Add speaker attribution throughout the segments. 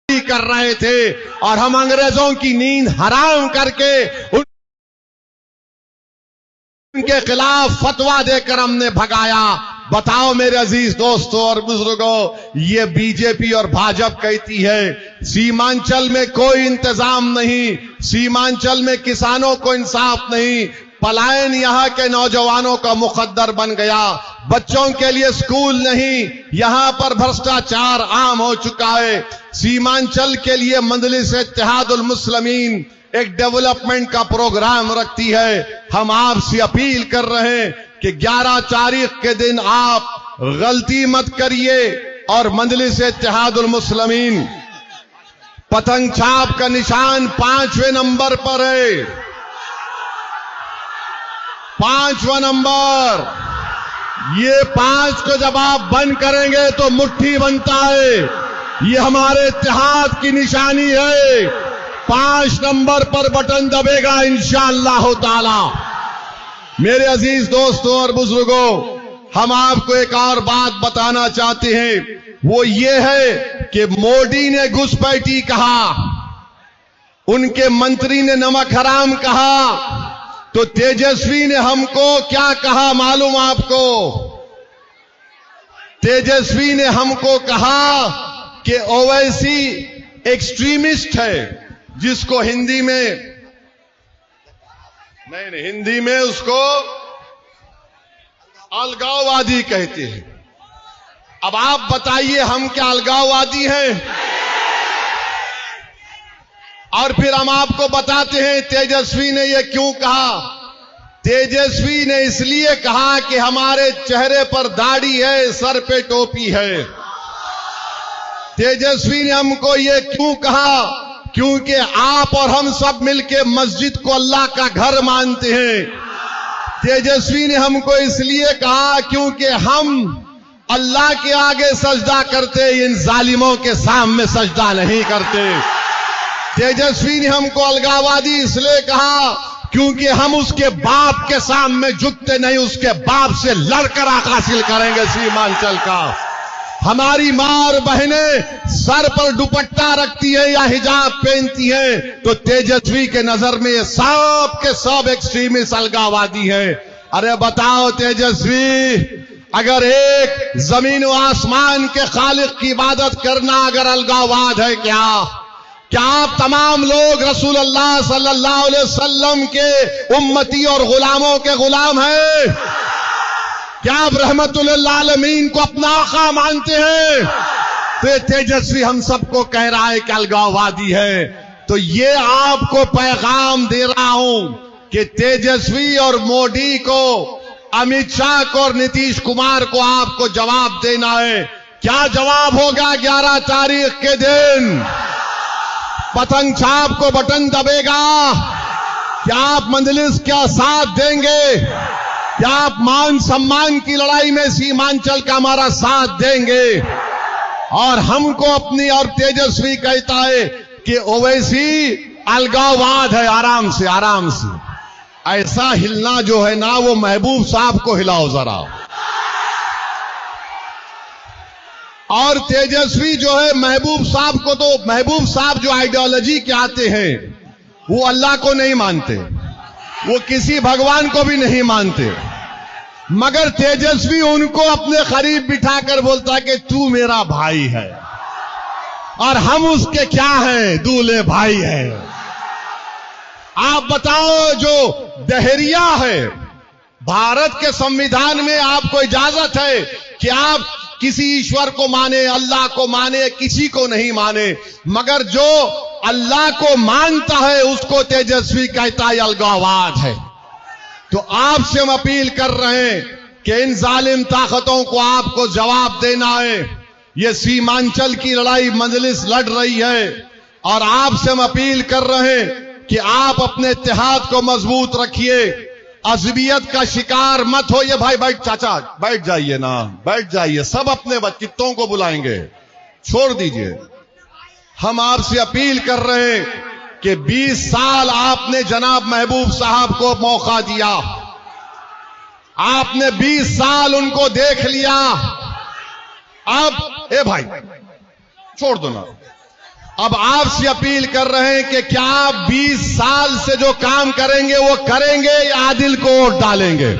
Speaker 1: कर रहे थे और हम अंग्रेजों की नींद हराम करके उनके खिलाफ फतवा देकर हमने भगाया। बताओ मेरे अजीज दोस्तों और बुजुर्गों, ये बीजेपी और भाजपा कहती है सीमांचल में कोई इंतजाम नहीं, सीमांचल में किसानों को इंसाफ नहीं, पलायन यहां के नौजवानों का मुकद्दर बन गया, बच्चों के लिए स्कूल नहीं, यहां पर भ्रष्टाचार आम हो चुका है। सीमांचल के लिए मजलिस इत्तेहादुल मुस्लिमीन एक डेवलपमेंट का प्रोग्राम रखती है। हम आपसे अपील कर रहे हैं कि 11 तारीख के दिन आप गलती मत करिए और मजलिस इत्तेहादुल मुस्लिमीन पतंग छाप का निशान 5वें नंबर पर है। 5वां नंबर, ये 5 को जब आप बंद करेंगे तो मुट्ठी बनता है, ये हमारे इत्तेहाद की निशानी है। 5 नंबर पर बटन दबेगा इंशाअल्लाह ताला। मेरे अजीज दोस्तों और बुजुर्गों, हम आपको एक और बात बताना चाहते हैं, वो ये है कि मोदी ने घुसपैठी कहा, उनके मंत्री ने नमक हराम कहा, तो तेजस्वी ने हमको क्या कहा मालूम आपको? तेजस्वी ने हमको कहा कि ओवैसी एक्सट्रीमिस्ट है, जिसको हिंदी में नहीं, हिंदी में उसको अलगाववादी कहते हैं। अब आप बताइए हम क्या अलगाववादी हैं? और फिर हम आपको बताते हैं तेजस्वी ने यह क्यों कहा। तेजस्वी ने इसलिए कहा कि हमारे चेहरे पर दाढ़ी है, सर पे टोपी है। तेजस्वी ने हमको यह क्यों कहा? क्योंकि आप और हम सब मिलके मस्जिद को अल्लाह का घर मानते हैं। तेजस्वी ने हमको इसलिए कहा क्योंकि हम अल्लाह के आगे सजदा करते, इन जालिमों के सामने सजदा नहीं करते। तेजस्वी ने हमको अलगाववादी इसलिए कहा क्योंकि हम उसके बाप के सामने झुकते नहीं, उसके बाप से लड़कर हक हासिल करेंगे सीमांचल का। हमारी मां और बहनें सर पर दुपट्टा रखती है या हिजाब पहनती है, तो तेजस्वी के नजर में ये सब के सब एक्सट्रीमिस्ट अलगाववादी है। अरे बताओ तेजस्वी, अगर एक जमीन व आसमान के खालिक की इबादत करना अगर अलगाववाद है क्या आप तमाम लोग रसूल अल्लाह सल्लल्लाहु अलैहि वसल्लम के उम्मती और गुलामों के गुलाम हैं? क्या आप रहमतुल लिल आलमीन को अपना आका मानते हैं? तो ये तेजस्वी हम सबको कह रहा है कि अलगाववादी है। तो ये आपको पैगाम दे रहा हूं कि तेजस्वी और मोदी को, अमित शाह को और नीतीश कुमार को आपको जवाब देना है। क्या जवाब होगा 11 तारीख के दिन? पतंग छाप को बटन दबेगा? क्या आप मजलिस का साथ देंगे? क्या आप मान सम्मान की लड़ाई में सीमांचल का हमारा साथ देंगे? और हमको अपनी, और तेजस्वी कहता है कि ओवैसी अलगाववाद है। आराम से, आराम से, ऐसा हिलना जो है ना, वो महबूब साहब को हिलाओ जरा। और तेजस्वी जो है महबूब साहब को, तो महबूब साहब जो आइडियोलॉजी के आते हैं वो अल्लाह को नहीं मानते, वो किसी भगवान को भी नहीं मानते, मगर तेजस्वी उनको अपने करीब बिठाकर बोलता है कि तू मेरा भाई है और हम उसके क्या हैं, दूल्हे भाई हैं। आप बताओ, जो दहरिया है, भारत के संविधान में आपको इजाजत है कि आप किसी ईश्वर को माने, अल्लाह को माने, किसी को नहीं माने, मगर जो अल्लाह को मानता है उसको तेजस्वी कहता है अलगाववाद है। तो आपसे हम अपील कर रहे हैं कि इन जालिम ताकतों को आपको जवाब देना है। ये सीमांचल की लड़ाई मजलिस लड़ रही है और आपसे हम अपील कर रहे हैं कि आप अपने इत्तेहाद को मजबूत रखिए, अज़बियत का शिकार मत होइए। भाई बैठ, चाचा बैठ जाइए ना, बैठ जाइए, सब अपने बच्चों को बुलाएंगे, छोड़ दीजिए। हम आपसे अपील कर रहे हैं कि 20 साल आपने जनाब महबूब साहब को मौका दिया, आपने 20 साल उनको देख लिया। अब ए भाई छोड़ दो ना, अब आपसे अपील कर रहे हैं कि क्या आप 20 साल से जो काम करेंगे वो करेंगे या आदिल को वोट डालेंगे?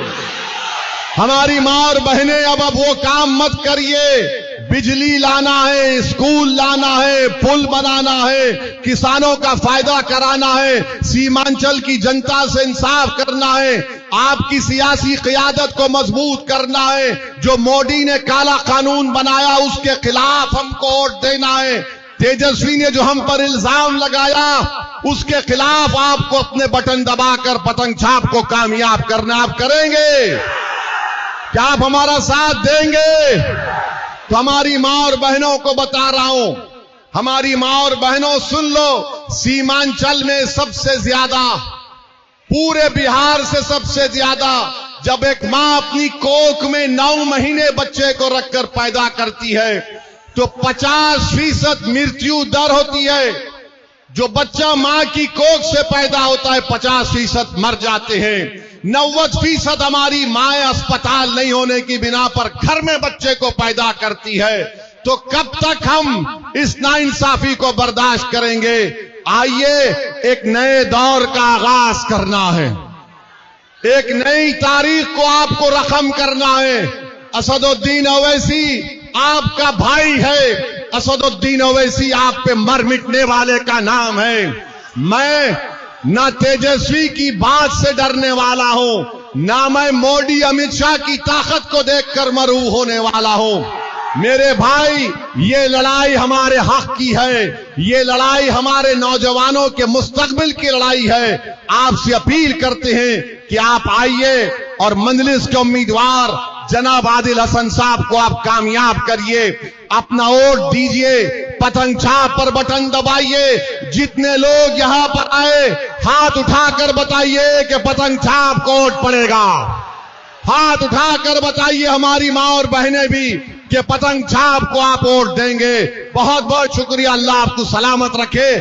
Speaker 1: हमारी माँ और बहनें, अब वो काम मत करिए। बिजली लाना है, स्कूल लाना है, पुल बनाना है, किसानों का फायदा कराना है, सीमांचल की जनता से इंसाफ करना है, आपकी सियासी क़ियादत को मजबूत करना है। जो मोदी ने काला कानून बनाया उसके खिलाफ हमको वोट देना है। तेजस्वी ने जो हम पर इल्जाम लगाया उसके खिलाफ आपको अपने बटन दबाकर पतंग छाप को कामयाब करना। आप करेंगे? क्या आप हमारा साथ देंगे? तो हमारी माँ और बहनों को बता रहा हूं, हमारी माँ और बहनों सुन लो, सीमांचल में सबसे ज्यादा, पूरे बिहार से सबसे ज्यादा, जब एक माँ अपनी कोख में 9 महीने बच्चे को रखकर पैदा करती है तो 50% मृत्यु दर होती है। जो बच्चा मां की कोख से पैदा होता है 50% मर जाते हैं। 90% हमारी माएं अस्पताल नहीं होने की बिना पर घर में बच्चे को पैदा करती है। तो कब तक हम इस नाइंसाफी को बर्दाश्त करेंगे? आइए, एक नए दौर का आगाज करना है, एक नई तारीख को आपको रकम करना है। असदुद्दीन ओवैसी आपका भाई है, असदुद्दीन ओवैसी आप पे मर मिटने वाले का नाम है। मैं ना तेजस्वी की बात से डरने वाला हूं, ना मैं मोदी अमित शाह की ताकत को देखकर मरूफ होने वाला हूं। मेरे भाई, ये लड़ाई हमारे हक की है, ये लड़ाई हमारे नौजवानों के मुस्तकबिल की लड़ाई है। आपसे अपील करते हैं कि आप आइए और मंजलिस के उम्मीदवार जनाब आदिल हसन साहब को आप कामयाब करिए, अपना वोट दीजिए, पतंग छाप पर बटन दबाइए। जितने लोग यहां पर आए हाथ उठाकर बताइए कि पतंग छाप को वोट पड़ेगा। हाथ उठाकर बताइए हमारी माँ और बहनें भी कि पतंग छाप को आप वोट देंगे। बहुत बहुत शुक्रिया। अल्लाह आपको सलामत रखे।